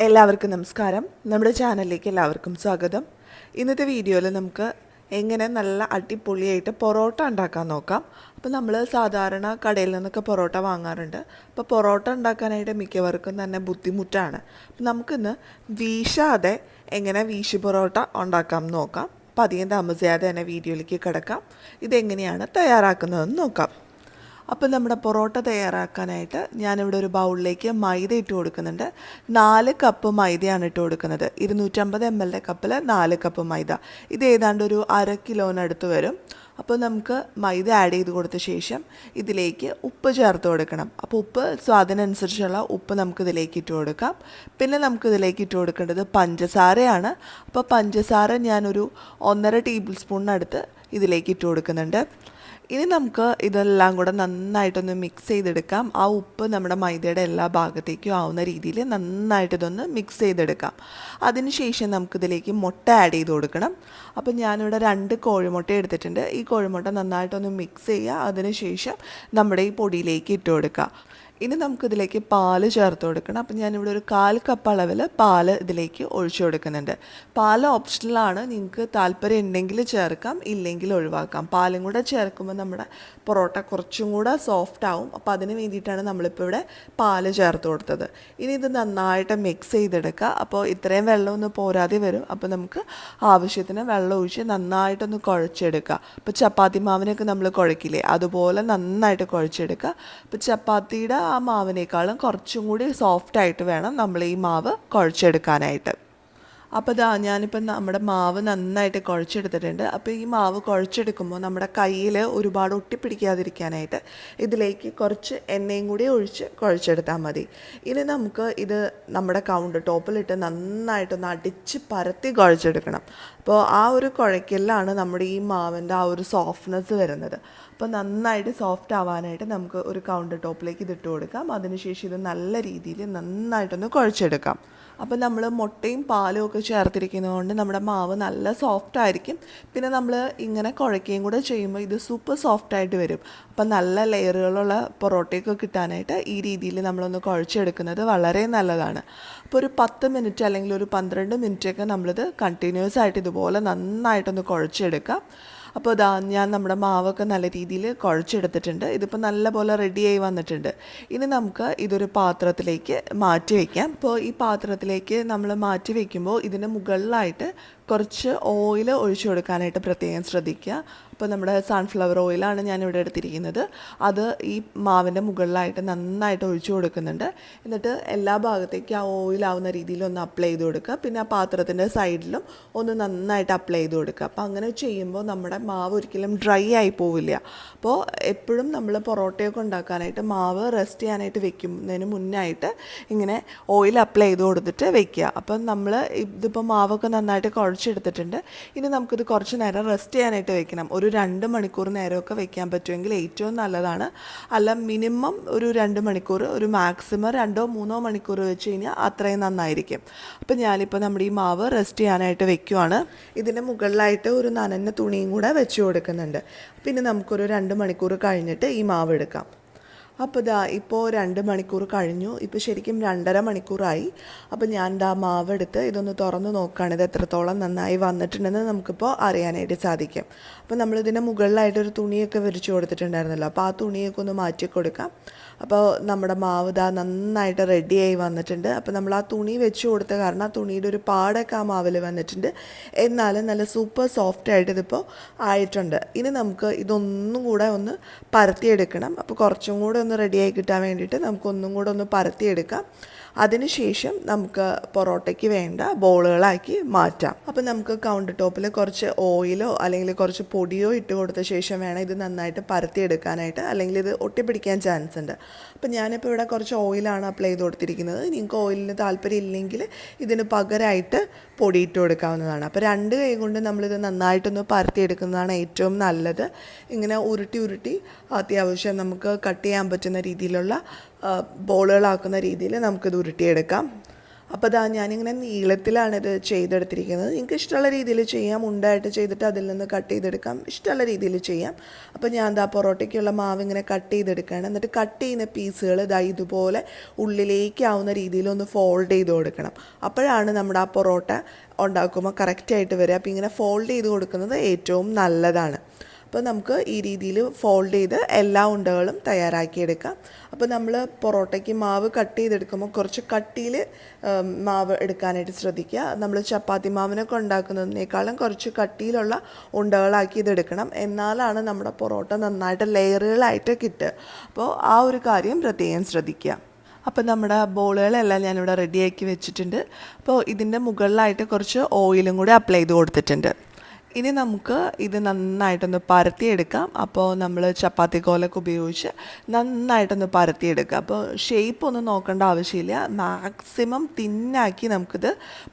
എല്ലാവർക്കും നമസ്കാരം. നമ്മുടെ ചാനലിലേക്ക് എല്ലാവർക്കും സ്വാഗതം. ഇന്നത്തെ വീഡിയോയിൽ നമുക്ക് എങ്ങനെ നല്ല അടിപൊളിയായിട്ട് പൊറോട്ട ഉണ്ടാക്കാൻ നോക്കാം. അപ്പോൾ നമ്മൾ സാധാരണ കടയിൽ നിന്നൊക്കെ പൊറോട്ട വാങ്ങാറുണ്ട്. അപ്പോൾ പൊറോട്ട ഉണ്ടാക്കാനായിട്ട് മിക്കവർക്കും തന്നെ ബുദ്ധിമുട്ടാണ്. അപ്പോൾ നമുക്കിന്ന് വീശാതെ എങ്ങനെ വീശി പൊറോട്ട ഉണ്ടാക്കാം നോക്കാം. അപ്പോൾ അധികം താമസിയാതെ തന്നെ വീഡിയോയിലേക്ക് കിടക്കാം. ഇതെങ്ങനെയാണ് തയ്യാറാക്കുന്നതെന്ന് നോക്കാം. അപ്പോൾ നമ്മുടെ പൊറോട്ട തയ്യാറാക്കാനായിട്ട് ഞാനിവിടെ ഒരു ബൗളിലേക്ക് മൈദ ഇട്ട് കൊടുക്കുന്നുണ്ട്. 4 കപ്പ് മൈദയാണ് ഇട്ട് കൊടുക്കുന്നത്. 250 ml കപ്പിൽ 4 കപ്പ് മൈദ. ഇത് ഏതാണ്ട് ഒരു 1/2 കിലോനടുത്ത് വരും. അപ്പോൾ നമുക്ക് മൈദ ആഡ് ചെയ്ത് കൊടുത്ത ശേഷം ഇതിലേക്ക് ഉപ്പ് ചേർത്ത് കൊടുക്കണം. അപ്പോൾ ഉപ്പ് സ്വാദിനനുസരിച്ചുള്ള ഉപ്പ് നമുക്കിതിലേക്ക് ഇട്ട് കൊടുക്കാം. പിന്നെ നമുക്കിതിലേക്ക് ഇട്ട് കൊടുക്കേണ്ടത് പഞ്ചസാരയാണ്. അപ്പോൾ പഞ്ചസാര ഞാനൊരു 1.5 ടേബിൾ സ്പൂണിനടുത്ത് ഇതിലേക്ക് ഇട്ട് കൊടുക്കുന്നുണ്ട്. ഇനി നമുക്ക് ഇതെല്ലാം കൂടെ നന്നായിട്ടൊന്ന് മിക്സ് ചെയ്തെടുക്കാം. ആ ഉപ്പ് നമ്മുടെ മൈദയുടെ എല്ലാ ഭാഗത്തേക്കും ആവുന്ന രീതിയിൽ നന്നായിട്ട് ഇതൊന്ന് മിക്സ് ചെയ്തെടുക്കാം. അതിനുശേഷം നമുക്കിതിലേക്ക് മുട്ട ആഡ് ചെയ്ത് കൊടുക്കണം. അപ്പോൾ ഞാനിവിടെ 2 കോഴിമുട്ട എടുത്തിട്ടുണ്ട്. ഈ കോഴിമുട്ട നന്നായിട്ടൊന്ന് മിക്സ് ചെയ്യുക. അതിനുശേഷം നമ്മുടെ ഈ പൊടിയിലേക്ക് ഇട്ട് കൊടുക്കുക. ഇനി നമുക്കിതിലേക്ക് പാല് ചേർത്ത് കൊടുക്കണം. അപ്പം ഞാനിവിടെ ഒരു 1/4 കപ്പ് അളവിൽ പാല് ഇതിലേക്ക് ഒഴിച്ചു കൊടുക്കുന്നുണ്ട്. പാല് ഓപ്ഷണലാണ്. നിങ്ങൾക്ക് താല്പര്യം ഉണ്ടെങ്കിൽ ചേർക്കാം, ഇല്ലെങ്കിൽ ഒഴിവാക്കാം. പാലും കൂടെ ചേർക്കുമ്പോൾ നമ്മുടെ പൊറോട്ട കുറച്ചും കൂടെ സോഫ്റ്റ് ആവും. അപ്പോൾ അതിന് വേണ്ടിയിട്ടാണ് നമ്മളിപ്പോൾ ഇവിടെ പാല് ചേർത്ത് കൊടുത്തത്. ഇനി ഇത് നന്നായിട്ട് മിക്സ് ചെയ്തെടുക്കുക. അപ്പോൾ ഇത്രയും വെള്ളമൊന്നും പോരാതെ വരും. അപ്പോൾ നമുക്ക് ആവശ്യത്തിന് വെള്ളം ഒഴിച്ച് നന്നായിട്ടൊന്ന് കുഴച്ചെടുക്കുക. അപ്പോൾ ചപ്പാത്തി മാവിനൊക്കെ നമ്മൾ കുഴക്കില്ലേ, അതുപോലെ നന്നായിട്ട് കുഴച്ചെടുക്കുക. അപ്പോൾ ചപ്പാത്തിയുടെ ആ മാവിനേക്കാളും കുറച്ചും കൂടി സോഫ്റ്റായിട്ട് വേണം നമ്മൾ ഈ മാവ് കുഴച്ചെടുക്കാനായിട്ട്. അപ്പോൾ ഞാനിപ്പം നമ്മുടെ മാവ് നന്നായിട്ട് കുഴച്ചെടുത്തിട്ടുണ്ട്. അപ്പോൾ ഈ മാവ് കുഴച്ചെടുക്കുമ്പോൾ നമ്മുടെ കയ്യിൽ ഒരുപാട് ഒട്ടിപ്പിടിക്കാതിരിക്കാനായിട്ട് ഇതിലേക്ക് കുറച്ച് എണ്ണയും കൂടി ഒഴിച്ച് കുഴച്ചെടുത്താൽ മതി. ഇനി നമുക്ക് ഇത് നമ്മുടെ കൗണ്ടർ ടോപ്പിലിട്ട് നന്നായിട്ടൊന്ന് അടിച്ച് പരത്തി കുഴച്ചെടുക്കണം. അപ്പോൾ ആ ഒരു കുഴയ്ക്കലാണ് നമ്മുടെ ഈ മാവിൻ്റെ ആ ഒരു സോഫ്റ്റ്നെസ് വരുന്നത്. അപ്പോൾ നന്നായിട്ട് സോഫ്റ്റ് ആവാനായിട്ട് നമുക്ക് ഒരു കൗണ്ടർ ടോപ്പിലേക്ക് ഇതിട്ട് കൊടുക്കാം. അതിനുശേഷം ഇത് നല്ല രീതിയിൽ നന്നായിട്ടൊന്ന് കുഴച്ചെടുക്കാം. അപ്പോൾ നമ്മൾ മുട്ടയും പാലും ഒക്കെ ചേർത്തിരിക്കുന്നതുകൊണ്ട് നമ്മുടെ മാവ് നല്ല സോഫ്റ്റ് ആയിരിക്കും. പിന്നെ നമ്മൾ ഇങ്ങനെ കുഴയ്ക്കുകയും കൂടെ ചെയ്യുമ്പോൾ ഇത് സൂപ്പർ സോഫ്റ്റായിട്ട് വരും. അപ്പം നല്ല ലെയറുകളുള്ള പൊറോട്ടയൊക്കെ കിട്ടാനായിട്ട് ഈ രീതിയിൽ നമ്മളൊന്ന് കുഴച്ചെടുക്കുന്നത് വളരെ നല്ലതാണ്. അപ്പോൾ ഒരു 10 മിനിറ്റ് അല്ലെങ്കിൽ ഒരു 12 മിനിറ്റൊക്കെ നമ്മളിത് കണ്ടിന്യൂസ് ആയിട്ട് ഇതുപോലെ നന്നായിട്ടൊന്ന് കുഴച്ചെടുക്കാം. അപ്പോൾ ഞാൻ നമ്മുടെ മാവൊക്കെ നല്ല രീതിയിൽ കുഴച്ചെടുത്തിട്ടുണ്ട്. ഇതിപ്പോൾ നല്ലപോലെ റെഡിയായി വന്നിട്ടുണ്ട്. ഇനി നമുക്ക് ഇതൊരു പാത്രത്തിലേക്ക് മാറ്റി വയ്ക്കാം. അപ്പോൾ ഈ പാത്രത്തിലേക്ക് നമ്മൾ മാറ്റി വയ്ക്കുമ്പോൾ ഇതിന് മുകളിലായിട്ട് കുറച്ച് ഓയിൽ ഒഴിച്ചു കൊടുക്കാനായിട്ട് പ്രത്യേകം ശ്രദ്ധിക്കുക. അപ്പോൾ നമ്മുടെ സൺഫ്ലവർ ഓയിലാണ് ഞാനിവിടെ എടുത്തിരിക്കുന്നത്. അത് ഈ മാവിൻ്റെ മുകളിലായിട്ട് നന്നായിട്ട് ഒഴിച്ചു കൊടുക്കുന്നുണ്ട്. എന്നിട്ട് എല്ലാ ഭാഗത്തേക്കും ആ ഓയിലാവുന്ന രീതിയിൽ ഒന്ന് അപ്ലൈ ചെയ്ത് കൊടുക്കുക. പിന്നെ ആ പാത്രത്തിൻ്റെ സൈഡിലും ഒന്ന് നന്നായിട്ട് അപ്ലൈ ചെയ്ത് കൊടുക്കുക. അപ്പോൾ അങ്ങനെ ചെയ്യുമ്പോൾ നമ്മുടെ മാവ് ഒരിക്കലും ഡ്രൈ ആയി പോവില്ല. അപ്പോൾ എപ്പോഴും നമ്മൾ പൊറോട്ടയൊക്കെ ഉണ്ടാക്കാനായിട്ട് മാവ് റെസ്റ്റ് ചെയ്യാനായിട്ട് വെക്കുന്നതിന് മുന്നായിട്ട് ഇങ്ങനെ ഓയിൽ അപ്ലൈ ചെയ്ത് കൊടുത്തിട്ട് വെക്കുക. അപ്പം നമ്മൾ ഇതിപ്പോൾ മാവൊക്കെ നന്നായിട്ട് കുഴച്ചെടുത്തിട്ടുണ്ട്. ഇനി നമുക്കിത് കുറച്ച് നേരം റെസ്റ്റ് ചെയ്യാനായിട്ട് വെക്കണം. ഒരു 2 മണിക്കൂർ നേരമൊക്കെ വെക്കാൻ പറ്റുമെങ്കിൽ ഏറ്റവും നല്ലതാണ്. അല്ല മിനിമം ഒരു 2 മണിക്കൂർ, ഒരു മാക്സിമം 2-3 മണിക്കൂർ വെച്ച് കഴിഞ്ഞാൽ അത്രയും നന്നായിരിക്കും. അപ്പോൾ ഞാനിപ്പോൾ നമ്മുടെ ഈ മാവ് റെസ്റ്റ് ചെയ്യാനായിട്ട് വെക്കുവാണ്. ഇതിൻ്റെ മുകളിലായിട്ട് ഒരു നനഞ്ഞ തുണിയും കൂടെ വെച്ച് കൊടുക്കുന്നുണ്ട്. പിന്നെ നമുക്കൊരു 2 മണിക്കൂർ കഴിഞ്ഞിട്ട് ഈ മാവ് എടുക്കാം. അപ്പോൾ ഇപ്പോൾ 2 മണിക്കൂർ കഴിഞ്ഞു. ഇപ്പോൾ ശരിക്കും 2.5 മണിക്കൂറായി. അപ്പോൾ ഞാൻ മാവെടുത്ത് ഇതൊന്ന് തുറന്ന് നോക്കുകയാണ്. ഇത് എത്രത്തോളം നന്നായി വന്നിട്ടുണ്ടെന്ന് നമുക്കിപ്പോൾ അറിയാനായിട്ട് സാധിക്കും. അപ്പോൾ നമ്മളിതിൻ്റെ മുകളിലായിട്ടൊരു തുണിയൊക്കെ വിരിച്ചു കൊടുത്തിട്ടുണ്ടായിരുന്നല്ലോ. അപ്പോൾ ആ തുണിയൊക്കെ ഒന്ന് മാറ്റി കൊടുക്കാം. അപ്പോൾ നമ്മുടെ മാവ് നന്നായിട്ട് റെഡിയായി വന്നിട്ടുണ്ട്. അപ്പോൾ നമ്മൾ ആ തുണി വെച്ച് കൊടുത്ത കാരണം ആ തുണിയുടെ ഒരു പാടൊക്കെ ആ മാവിൽ വന്നിട്ടുണ്ട്. എന്നാലും നല്ല സൂപ്പർ സോഫ്റ്റായിട്ട് ഇതിപ്പോൾ ആയിട്ടുണ്ട്. ഇനി നമുക്ക് ഇതൊന്നും കൂടെ ഒന്ന് പരത്തിയെടുക്കണം. അപ്പോൾ കുറച്ചും കൂടെ ഒന്ന് റെഡിയായി കിട്ടാൻ വേണ്ടിയിട്ട് നമുക്കൊന്നും കൂടെ ഒന്ന് പരത്തിയെടുക്കാം. അതിനുശേഷം നമുക്ക് പൊറോട്ടയ്ക്ക് വേണ്ട ബോളുകളാക്കി മാറ്റാം. അപ്പോൾ നമുക്ക് കൗണ്ടർ ടോപ്പിൽ കുറച്ച് ഓയിലോ അല്ലെങ്കിൽ കുറച്ച് പൊടിയോ ഇട്ട് കൊടുത്ത ശേഷം വേണം ഇത് നന്നായിട്ട് പരത്തിയെടുക്കാനായിട്ട്, അല്ലെങ്കിൽ ഇത് ഒട്ടിപ്പിടിക്കാൻ ചാൻസ് ഉണ്ട്. അപ്പോൾ ഞാനിപ്പോൾ ഇവിടെ കുറച്ച് ഓയിലാണ് അപ്ലൈ ചെയ്ത് കൊടുത്തിരിക്കുന്നത്. നിങ്ങൾക്ക് ഓയിലിന് താല്പര്യം ഇല്ലെങ്കിൽ ഇതിന് പകരമായിട്ട് പൊടി ഇട്ട് കൊടുക്കാവുന്നതാണ്. അപ്പോൾ 2 കൈ കൊണ്ട് നമ്മളിത് നന്നായിട്ടൊന്ന് പരത്തിയെടുക്കുന്നതാണ് ഏറ്റവും നല്ലത്. ഇങ്ങനെ ഉരുട്ടി അത്യാവശ്യം നമുക്ക് കട്ട് ചെയ്യാൻ പറ്റുന്ന രീതിയിലുള്ള ബോളുകളാക്കുന്ന രീതിയിൽ നമുക്കിത് ഉരുട്ടിയെടുക്കാം. അപ്പോൾ ദാ ഞാനിങ്ങനെ നീളത്തിലാണ് ഇത് ചെയ്തെടുത്തിരിക്കുന്നത്. നിങ്ങൾക്ക് ഇഷ്ടമുള്ള രീതിയിൽ ചെയ്യാം. ഉണ്ടായിട്ട് ചെയ്തിട്ട് അതിൽ നിന്ന് കട്ട് ചെയ്തെടുക്കാം. ഇഷ്ടമുള്ള രീതിയിൽ ചെയ്യാം. അപ്പോൾ ഞാൻ ദാ പൊറോട്ടയ്ക്കുള്ള മാവ് ഇങ്ങനെ കട്ട് ചെയ്തെടുക്കുകയാണ്. എന്നിട്ട് കട്ട് ചെയ്യുന്ന പീസുകൾ ദാ ഇതുപോലെ ഉള്ളിലേക്കാവുന്ന രീതിയിൽ ഒന്ന് ഫോൾഡ് ചെയ്ത് കൊടുക്കണം. അപ്പോഴാണ് നമ്മുടെ ആ പൊറോട്ട ഉണ്ടാക്കുമ്പോൾ കറക്റ്റായിട്ട് വരിക. അപ്പോൾ ഇങ്ങനെ ഫോൾഡ് ചെയ്ത് കൊടുക്കുന്നത് ഏറ്റവും നല്ലതാണ്. അപ്പോൾ നമുക്ക് ഈ രീതിയിൽ ഫോൾഡ് ചെയ്ത് എല്ലാ ഉണ്ടകളും തയ്യാറാക്കിയെടുക്കാം. അപ്പോൾ നമ്മൾ പൊറോട്ടയ്ക്ക് മാവ് കട്ട് ചെയ്തെടുക്കുമ്പോൾ കുറച്ച് കട്ടിയിൽ മാവ് എടുക്കാനായിട്ട് ശ്രദ്ധിക്കുക. നമ്മൾ ചപ്പാത്തി മാവിനൊക്കെ ഉണ്ടാക്കുന്നതിനേക്കാളും കുറച്ച് കട്ടിയിലുള്ള ഉണ്ടകളാക്കി ഇതെടുക്കണം. എന്നാലാണ് നമ്മുടെ പൊറോട്ട നന്നായിട്ട് ലെയറുകളായിട്ട് കിട്ടുക. അപ്പോൾ ആ ഒരു കാര്യം പ്രത്യേകം ശ്രദ്ധിക്കുക. അപ്പോൾ നമ്മുടെ ബോളുകളെല്ലാം ഞാനിവിടെ റെഡിയാക്കി വെച്ചിട്ടുണ്ട്. അപ്പോൾ ഇതിൻ്റെ മുകളിലായിട്ട് കുറച്ച് ഓയിലും കൂടി അപ്ലൈ ചെയ്ത് കൊടുത്തിട്ടുണ്ട്. ഇനി നമുക്ക് ഇത് നന്നായിട്ടൊന്ന് പരത്തിയെടുക്കാം. അപ്പോൾ നമ്മൾ ചപ്പാത്തി കോലൊക്കെ ഉപയോഗിച്ച് നന്നായിട്ടൊന്ന് പരത്തിയെടുക്കുക. അപ്പോൾ ഷേപ്പ് ഒന്നും നോക്കേണ്ട ആവശ്യമില്ല. മാക്സിമം തിന്നാക്കി നമുക്കിത്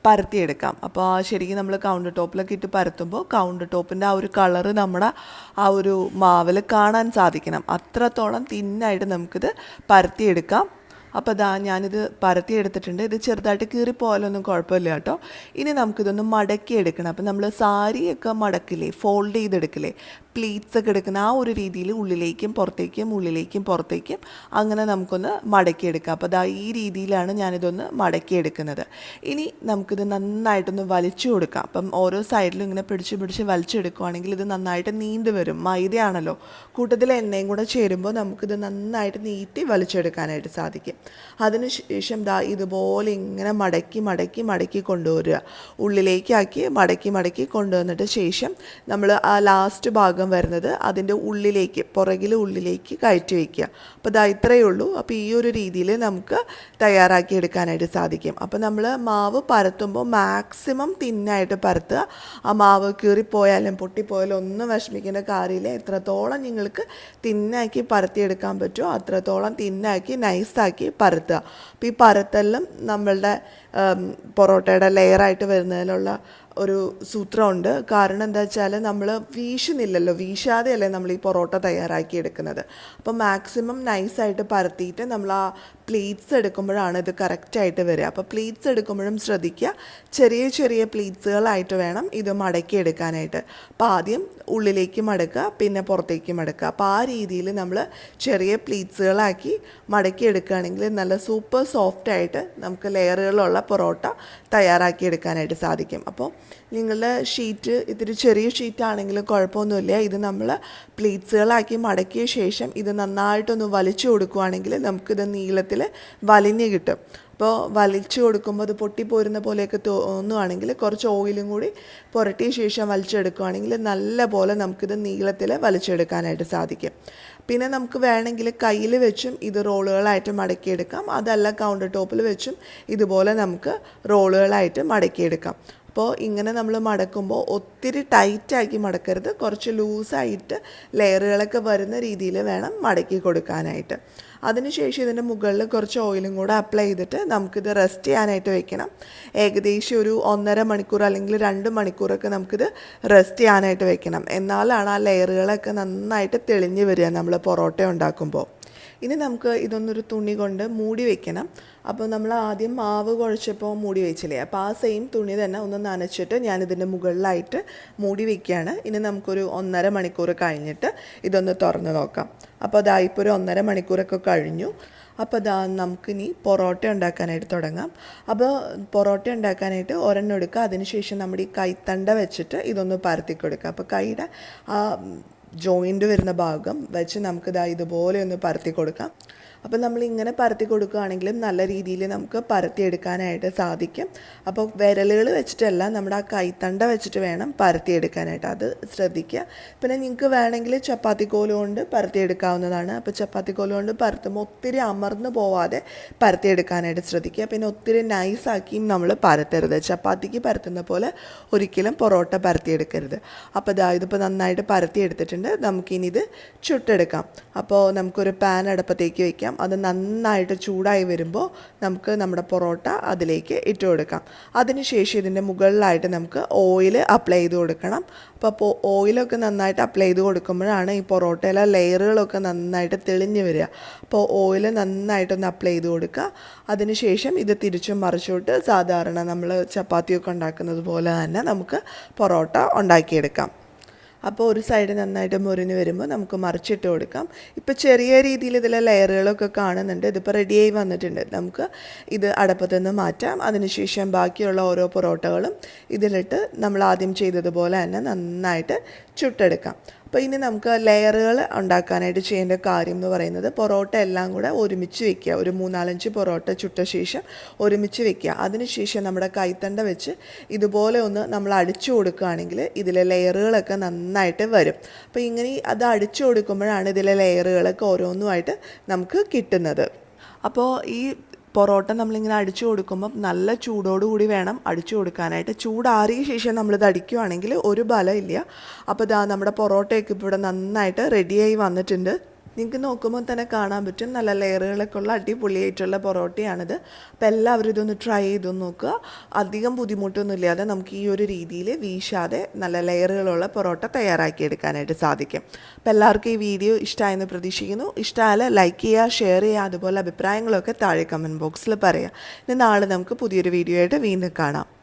പരത്തിയെടുക്കാം. അപ്പോൾ ശരിക്കും നമ്മൾ കൗണ്ടർ ടോപ്പിലൊക്കെ ഇട്ട് പരത്തുമ്പോൾ കൗണ്ടർ ടോപ്പിൻ്റെ ആ ഒരു കളറ് നമ്മുടെ ആ ഒരു മാവിൽ കാണാൻ സാധിക്കണം. അത്രത്തോളം തിന്നായിട്ട് നമുക്കിത് പരത്തിയെടുക്കാം. അപ്പോൾ ദാ ഞാനിത് പരത്തിയെടുത്തിട്ടുണ്ട്. ഇത് ചെറുതായിട്ട് കീറിപ്പോയാലൊന്നും കുഴപ്പമില്ല കേട്ടോ. ഇനി നമുക്കിതൊന്ന് മടക്കിയെടുക്കണം. അപ്പോൾ നമ്മൾ സാരിയൊക്കെ മടക്കില്ലേ, ഫോൾഡ് ചെയ്തെടുക്കില്ലേ, പ്ലീറ്റ്സ് ഒക്കെ എടുക്കുന്ന ആ ഒരു രീതിയിൽ ഉള്ളിലേക്കും പുറത്തേക്കും ഉള്ളിലേക്കും പുറത്തേക്കും അങ്ങനെ നമുക്കൊന്ന് മടക്കിയെടുക്കാം. അപ്പോൾ ദാ ഈ രീതിയിലാണ് ഞാനിതൊന്ന് മടക്കിയെടുക്കുന്നത്. ഇനി നമുക്കിത് നന്നായിട്ടൊന്ന് വലിച്ചു കൊടുക്കാം. അപ്പം ഓരോ സൈഡിലും ഇങ്ങനെ പിടിച്ച് വലിച്ചെടുക്കുകയാണെങ്കിൽ ഇത് നന്നായിട്ട് നീണ്ടു വരും. മൈദയാണല്ലോ, കൂട്ടത്തിൽ എണ്ണയും കൂടെ ചേരുമ്പോൾ നമുക്കിത് നന്നായിട്ട് നീട്ടി വലിച്ചെടുക്കാനായിട്ട് സാധിക്കും. അതിനുശേഷം ദാ ഇതുപോലെ ഇങ്ങനെ മടക്കി കൊണ്ടുവരിക. ഉള്ളിലേക്കാക്കി മടക്കി കൊണ്ടുവന്നിട്ട് ശേഷം നമ്മൾ ആ ലാസ്റ്റ് ഭാഗം വരുന്നത് അതിൻ്റെ ഉള്ളിലേക്ക്, ഉള്ളിലേക്ക് കയറ്റി വയ്ക്കുക. അപ്പോൾ ദാ ഇത്രയേ ഉള്ളൂ. അപ്പോൾ ഈ ഒരു രീതിയിൽ നമുക്ക് തയ്യാറാക്കി എടുക്കാനായിട്ട് സാധിക്കും. അപ്പോൾ നമ്മൾ മാവ് പരത്തുമ്പോൾ മാക്സിമം തിന്നായിട്ട് പരത്തുക. ആ മാവ് കീറിപ്പോയാലും പൊട്ടിപ്പോയാലും ഒന്നും വിഷമിക്കേണ്ട കാര്യമില്ല. എത്രത്തോളം നിങ്ങൾക്ക് തിന്നാക്കി പരത്തിയെടുക്കാൻ പറ്റുമോ അത്രത്തോളം തിന്നാക്കി നൈസാക്കി പരത്തുക. അപ്പോൾ ഈ പരത്തെല്ലാം നമ്മളുടെ പൊറോട്ടയുടെ ലെയറായിട്ട് വരുന്നതിലുള്ള ഒരു സൂത്രമുണ്ട്. കാരണം എന്താ വെച്ചാൽ നമ്മൾ വീശാതെയല്ലേ നമ്മൾ ഈ പൊറോട്ട തയ്യാറാക്കി എടുക്കുന്നത്. അപ്പോൾ മാക്സിമം നൈസായിട്ട് പരത്തിയിട്ട് നമ്മൾ ആ പ്ലേറ്റ്സ് എടുക്കുമ്പോഴാണ് ഇത് കറക്റ്റായിട്ട് വരിക. അപ്പോൾ പ്ലേറ്റ്സ് എടുക്കുമ്പോഴും ശ്രദ്ധിക്കുക, ചെറിയ പ്ലേറ്റ്സുകളായിട്ട് വേണം ഇത് മടക്കി എടുക്കാനായിട്ട്. അപ്പോൾ ആദ്യം ഉള്ളിലേക്ക് മടക്കുക, പിന്നെ പുറത്തേക്ക് മടക്കുക. അപ്പോൾ ആ രീതിയിൽ നമ്മൾ ചെറിയ പ്ലേറ്റ്സുകളാക്കി മടക്കി എടുക്കുകയാണെങ്കിൽ നല്ല സൂപ്പർ സോഫ്റ്റായിട്ട് നമുക്ക് ലെയറുകളുള്ള പൊറോട്ട തയ്യാറാക്കി എടുക്കാനായിട്ട് സാധിക്കും. അപ്പോൾ നിങ്ങളുടെ ഷീറ്റ് ഇത്തിരി ചെറിയ ഷീറ്റാണെങ്കിലും കുഴപ്പമൊന്നുമില്ല. ഇത് നമ്മൾ പ്ലേറ്റ്സുകളാക്കി മടക്കിയ ശേഷം ഇത് നന്നായിട്ടൊന്ന് വലിച്ചു കൊടുക്കുകയാണെങ്കിൽ നമുക്കിത് നീളത്തിൽ വലിഞ്ഞ് കിട്ടും. അപ്പോൾ വലിച്ചു കൊടുക്കുമ്പോൾ അത് പൊട്ടിപ്പോരുന്ന പോലെയൊക്കെ തോന്നുകയാണെങ്കിൽ കുറച്ച് ഓയിലും കൂടി പുരട്ടിയ ശേഷം വലിച്ചെടുക്കുകയാണെങ്കിൽ നല്ല പോലെ നമുക്കിത് നീളത്തിൽ വലിച്ചെടുക്കാനായിട്ട് സാധിക്കും. പിന്നെ നമുക്ക് വേണമെങ്കിൽ കയ്യിൽ വെച്ചും ഇത് റോളുകളായിട്ട് മടക്കിയെടുക്കാം. അതല്ല കൗണ്ടർ ടോപ്പിൽ വെച്ചും ഇതുപോലെ നമുക്ക് റോളുകളായിട്ട് മടക്കിയെടുക്കാം. അപ്പോൾ ഇങ്ങനെ നമ്മൾ മടക്കുമ്പോൾ ഒത്തിരി ടൈറ്റാക്കി മടക്കരുത്, കുറച്ച് ലൂസായിട്ട് ലെയറുകളൊക്കെ വരുന്ന രീതിയിൽ വേണം മടക്കി കൊടുക്കാനായിട്ട്. അതിനുശേഷം ഇതിൻ്റെ മുകളിൽ കുറച്ച് ഓയിലും കൂടെ അപ്ലൈ ചെയ്തിട്ട് നമുക്കിത് റെസ്റ്റ് ചെയ്യാനായിട്ട് വെക്കണം. ഏകദേശം ഒരു 1.5 മണിക്കൂർ അല്ലെങ്കിൽ 2 മണിക്കൂറൊക്കെ നമുക്കിത് റെസ്റ്റ് ചെയ്യാനായിട്ട് വെക്കണം. എന്നാലാണ് ആ ലെയറുകളൊക്കെ നന്നായിട്ട് തെളിഞ്ഞ് വരിക നമ്മൾ പൊറോട്ട ഉണ്ടാക്കുമ്പോൾ. ഇനി നമുക്ക് ഇതൊന്നൊരു തുണി കൊണ്ട് മൂടി വയ്ക്കണം. അപ്പോൾ നമ്മൾ ആദ്യം മാവ് കുഴച്ചപ്പോൾ മൂടി വെച്ചില്ലേ, അപ്പോൾ ആ സെയിം തുണി തന്നെ ഒന്ന് നനച്ചിട്ട് ഞാനിതിൻ്റെ മുകളിലായിട്ട് മൂടി വയ്ക്കുകയാണ്. ഇനി നമുക്കൊരു 1.5 മണിക്കൂർ കഴിഞ്ഞിട്ട് ഇതൊന്ന് തുറന്ന് നോക്കാം. അപ്പോൾ അതാ ഇപ്പോൾ ഒരു 1.5 മണിക്കൂറൊക്കെ കഴിഞ്ഞു. അപ്പോൾ അതാ നമുക്കിനി പൊറോട്ട ഉണ്ടാക്കാനായിട്ട് തുടങ്ങാം. അപ്പോൾ പൊറോട്ട ഉണ്ടാക്കാനായിട്ട് ഒരെണ്ണം എടുക്കുക. അതിനുശേഷം നമ്മുടെ ഈ കൈത്തണ്ട വെച്ചിട്ട് ഇതൊന്ന് പരത്തി കൊടുക്കുക. അപ്പോൾ കൈയുടെ ആ ജോയിൻ്റ് വരുന്ന ഭാഗം വെച്ച് നമുക്കിതാ ഇതുപോലെ ഒന്ന് പരത്തി കൊടുക്കാം. അപ്പോൾ നമ്മളിങ്ങനെ പരത്തി കൊടുക്കുകയാണെങ്കിലും നല്ല രീതിയിൽ നമുക്ക് പരത്തിയെടുക്കാനായിട്ട് സാധിക്കും. അപ്പോൾ വിരലുകൾ വെച്ചിട്ടല്ല, നമ്മുടെ ആ കൈത്തണ്ട വെച്ചിട്ട് വേണം പരത്തിയെടുക്കാനായിട്ട്, അത് ശ്രദ്ധിക്കുക. പിന്നെ നിങ്ങൾക്ക് വേണമെങ്കിൽ ചപ്പാത്തിക്കോല് കൊണ്ട് പരത്തിയെടുക്കാവുന്നതാണ്. അപ്പോൾ ചപ്പാത്തിക്കോല് കൊണ്ട് പരത്തുമ്പോൾ ഒത്തിരി അമർന്നു പോവാതെ പരത്തിയെടുക്കാനായിട്ട് ശ്രദ്ധിക്കുക. പിന്നെ ഒത്തിരി നൈസാക്കിയും നമ്മൾ പരത്തരുത്. ചപ്പാത്തിക്ക് പരത്തുന്ന പോലെ ഒരിക്കലും പൊറോട്ട പരത്തിയെടുക്കരുത്. അപ്പോൾ ഇതിപ്പോൾ നന്നായിട്ട് പരത്തിയെടുത്തിട്ടുണ്ട്. നമുക്കിനി ഇത് ചുട്ടെടുക്കാം. അപ്പോൾ നമുക്കൊരു പാൻ അടുപ്പത്തേക്ക് വയ്ക്കാം. വയ്ക്കാം. അത് നന്നായിട്ട് ചൂടായി വരുമ്പോൾ നമുക്ക് നമ്മുടെ പൊറോട്ട അതിലേക്ക് ഇട്ട് കൊടുക്കാം. അതിനുശേഷം ഇതിൻ്റെ മുകളിലായിട്ട് നമുക്ക് ഓയിൽ അപ്ലൈ ചെയ്ത് കൊടുക്കണം. അപ്പോൾ ഓയിലൊക്കെ നന്നായിട്ട് അപ്ലൈ ചെയ്ത് കൊടുക്കുമ്പോഴാണ് ഈ പൊറോട്ടയിലെ ലെയറുകളൊക്കെ നന്നായിട്ട് തെളിഞ്ഞ് വരിക. അപ്പോൾ ഓയിൽ നന്നായിട്ടൊന്ന് അപ്ലൈ ചെയ്ത് കൊടുക്കുക. അതിനുശേഷം ഇത് തിരിച്ചും മറിച്ചോട്ട് സാധാരണ നമ്മൾ ചപ്പാത്തിയൊക്കെ ഉണ്ടാക്കുന്നത് പോലെ തന്നെ നമുക്ക് പൊറോട്ട ഉണ്ടാക്കിയെടുക്കാം. അപ്പോൾ ഒരു സൈഡ് നന്നായിട്ട് മുരിഞ്ഞ് വരുമ്പോൾ നമുക്ക് മറിച്ചിട്ട് കൊടുക്കാം. ഇപ്പോൾ ചെറിയ രീതിയിൽ ഇതിലെ ലെയറുകളൊക്കെ കാണുന്നുണ്ട്. ഇതിപ്പോൾ റെഡിയായി വന്നിട്ടുണ്ട്. നമുക്ക് ഇത് അടുപ്പത്തു നിന്ന് മാറ്റാം. അതിനുശേഷം ബാക്കിയുള്ള ഓരോ പൊറോട്ടകളും ഇതിലിട്ട് നമ്മൾ ആദ്യം ചെയ്തതുപോലെ തന്നെ നന്നായിട്ട് ചുട്ടെടുക്കാം. അപ്പോൾ ഇനി നമുക്ക് ലെയറുകൾ ഉണ്ടാക്കാനായിട്ട് ചെയ്യേണ്ട കാര്യം എന്ന് പറയുന്നത് പൊറോട്ട എല്ലാം കൂടെ ഒരുമിച്ച് വെക്കുക. ഒരു 3-4 പൊറോട്ട ചുട്ട ശേഷം ഒരുമിച്ച് വെക്കുക. അതിനുശേഷം നമ്മുടെ കൈത്തണ്ട വെച്ച് ഇതുപോലെ ഒന്ന് നമ്മൾ അടിച്ചു കൊടുക്കുകയാണെങ്കിൽ ഇതിലെ ലെയറുകളൊക്കെ നന്നായിട്ട് വരും. അപ്പോൾ ഇങ്ങനെ അത് അടിച്ചു കൊടുക്കുമ്പോഴാണ് ഇതിലെ ലെയറുകളൊക്കെ ഓരോന്നുമായിട്ട് നമുക്ക് കിട്ടുന്നത്. അപ്പോൾ ഈ പൊറോട്ട നമ്മളിങ്ങനെ അടിച്ചു കൊടുക്കുമ്പം നല്ല ചൂടോടുകൂടി വേണം അടിച്ചു കൊടുക്കാനായിട്ട്. ചൂടാറിയ ശേഷം നമ്മളിത് അടിക്കുകയാണെങ്കിൽ ഒരു ബലമില്ല. അപ്പോൾ ഇതാ നമ്മുടെ പൊറോട്ടയൊക്കെ ഇപ്പോൾ ഇവിടെ നന്നായിട്ട് റെഡിയായി വന്നിട്ടുണ്ട്. നിങ്ങൾക്ക് നോക്കുമ്പോൾ തന്നെ കാണാൻ പറ്റും നല്ല ലെയറുകളൊക്കെ ഉള്ള അടിപൊളിയായിട്ടുള്ള പൊറോട്ടയാണിത്. അപ്പോൾ എല്ലാവരും ഇതൊന്ന് ട്രൈ ചെയ്ത് നോക്കുക. അധികം ബുദ്ധിമുട്ടൊന്നുമില്ലാതെ നമുക്ക് ഈ ഒരു രീതിയിൽ വീശാതെ നല്ല ലെയറുകളുള്ള പൊറോട്ട തയ്യാറാക്കിയെടുക്കാനായിട്ട് സാധിക്കും. അപ്പോൾ എല്ലാവർക്കും ഈ വീഡിയോ ഇഷ്ടമായെന്ന് പ്രതീക്ഷിക്കുന്നു. ഇഷ്ടമായാൽ ലൈക്ക് ചെയ്യുക, ഷെയർ ചെയ്യുക, അതുപോലെ അഭിപ്രായങ്ങളൊക്കെ താഴെ കമൻറ്റ് ബോക്സിൽ പറയുക. ഇനി നാളെ നമുക്ക് പുതിയൊരു വീഡിയോ ആയിട്ട് വീണ്ടും കാണാം.